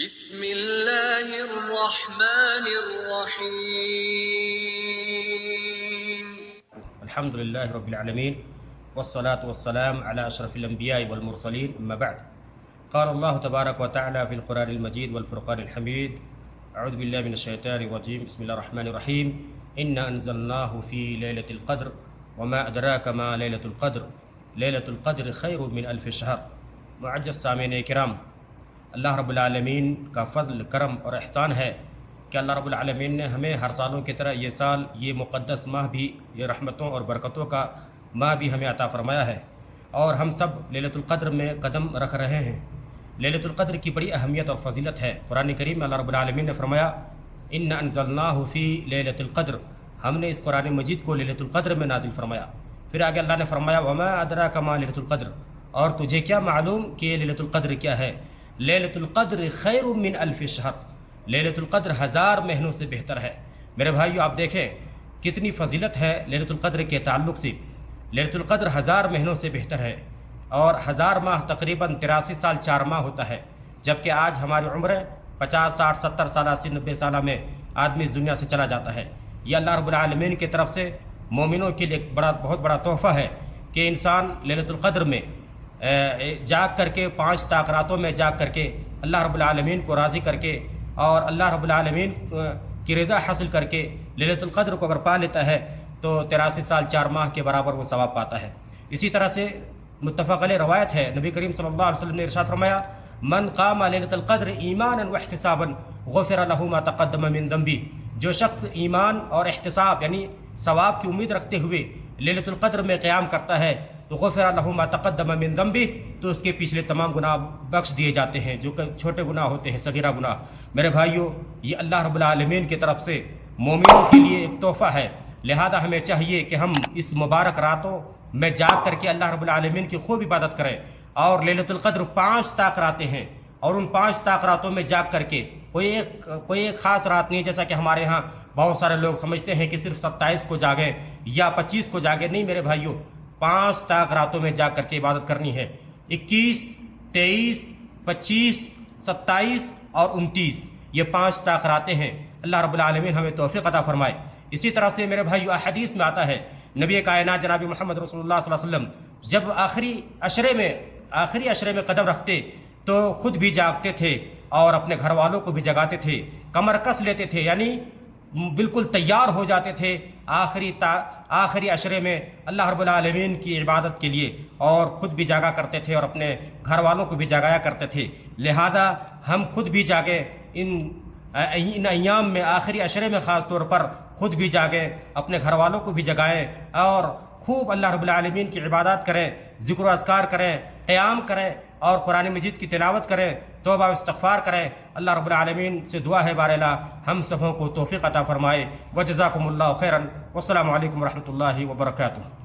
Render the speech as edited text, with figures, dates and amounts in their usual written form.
بسم اللہ الرحمن الرحیم الحمد للہ رب العالمین والصلاة والسلام على اشرف الانبیاء والمرسلین اما بعد قال اللہ تبارک وتعالی فی القرآن المجید والفرقان الحمید اعوذ باللہ من الشیطان الرجیم بسم اللہ الرحمن الرحیم انا انزلناہ فی لیلۃ القدر وما ادراک ما لیلۃ القدر لیلۃ القدر خیر من الف شہر۔ معزز سامعین کرام، اللہ رب العالمین کا فضل، کرم اور احسان ہے کہ اللہ رب العالمین نے ہمیں ہر سالوں کی طرح یہ سال، یہ مقدس ماہ بھی، یہ رحمتوں اور برکتوں کا ماہ بھی ہمیں عطا فرمایا ہے، اور ہم سب لیلۃ القدر میں قدم رکھ رہے ہیں۔ لیلۃ القدر کی بڑی اہمیت اور فضیلت ہے۔ قرآن کریم میں اللہ رب العالمین نے فرمایا انا انزلناہ فی لیلۃ القدر، ہم نے اس قرآن مجید کو لیلۃ القدر میں نازل فرمایا۔ پھر آگے اللہ نے فرمایا وما ادراک ما لیلۃ القدر، اور تجھے کیا معلوم کہ یہ لیلۃ القدر کیا ہے؟ لیلۃ القدر خیر من الف شہر، لیلۃ القدر 1000 مہینوں سے بہتر ہے۔ میرے بھائیو، آپ دیکھیں کتنی فضیلت ہے لیلۃ القدر کے تعلق سے۔ لیلۃ القدر 1000 مہینوں سے بہتر ہے، اور 1000 ماہ تقریباً 83 سال 4 ماہ ہوتا ہے، جبکہ آج ہماری عمر 50 60 70 سالہ 80 90 سالہ میں آدمی اس دنیا سے چلا جاتا ہے۔ یہ اللہ رب العالمین کی طرف سے مومنوں کے لیے ایک بہت بڑا تحفہ ہے کہ انسان لیلۃ القدر میں جاگ کر کے 5 راتوں میں جاگ کر کے اللہ رب العالمین کو راضی کر کے اور اللہ رب العالمین کی رضا حاصل کر کے لیلۃ القدر کو اگر پا لیتا ہے تو 83 سال 4 ماہ کے برابر وہ ثواب پاتا ہے۔ اسی طرح سے متفق علیہ روایت ہے، نبی کریم صلی اللہ علیہ وسلم نے ارشاد فرمایا من قام لیلۃ القدر ایمانا واحتسابا غفر له ما تقدم من ذنبه، جو شخص ایمان اور احتساب یعنی ثواب کی امید رکھتے ہوئے لیلۃ القدر میں قیام کرتا ہے تو غفر له ما تقدم من ذنبه، تو اس کے پچھلے تمام گناہ بخش دیے جاتے ہیں، جو کہ چھوٹے گناہ ہوتے ہیں، صغیرہ گناہ۔ میرے بھائیو، یہ اللہ رب العالمین کی طرف سے مومنوں کے لیے ایک تحفہ ہے، لہذا ہمیں چاہیے کہ ہم اس مبارک راتوں میں جاگ کر کے اللہ رب العالمین کی خوب عبادت کریں۔ اور لیلۃ القدر 5 راتیں ہیں، اور ان 5 راتوں میں جاگ کر کے کوئی ایک خاص رات نہیں، جیسا کہ ہمارے ہاں بہت سارے لوگ سمجھتے ہیں کہ صرف 27 کو جاگیں یا 25 کو جاگیں۔ نہیں میرے بھائیو، 5 راتوں میں جا کر کے عبادت کرنی ہے۔ 21 23 25 27 اور 29 یہ 5 راتیں ہیں۔ اللہ رب العالمین ہمیں توفیق عطا فرمائے۔ اسی طرح سے میرے بھائیو، احادیث میں آتا ہے نبی کائنات جناب محمد رسول اللہ صلی اللہ علیہ وسلم جب آخری عشرے میں قدم رکھتے تو خود بھی جاگتے تھے اور اپنے گھر والوں کو بھی جگاتے تھے، کمر کس لیتے تھے، یعنی بالکل تیار ہو جاتے تھے آخری عشرے میں اللہ رب العالمین کی عبادت کے لیے، اور خود بھی جاگا کرتے تھے اور اپنے گھر والوں کو بھی جگایا کرتے تھے۔ لہذا ہم خود بھی جاگیں، ان ایام میں آخری عشرے میں خاص طور پر خود بھی جاگیں، اپنے گھر والوں کو بھی جگائیں، اور خوب اللہ رب العالمین کی عبادات کریں، ذکر و اذکار کریں، قیام کریں، اور قرآن مجید کی تلاوت کریں، توبہ و استغفار کریں۔ اللہ رب العالمین سے دعا ہے باراللہ ہم سبوں کو توفیق عطا فرمائے۔ وجزاکم اللہ خیرا، والسلام علیکم ورحمۃ اللہ وبرکاتہ۔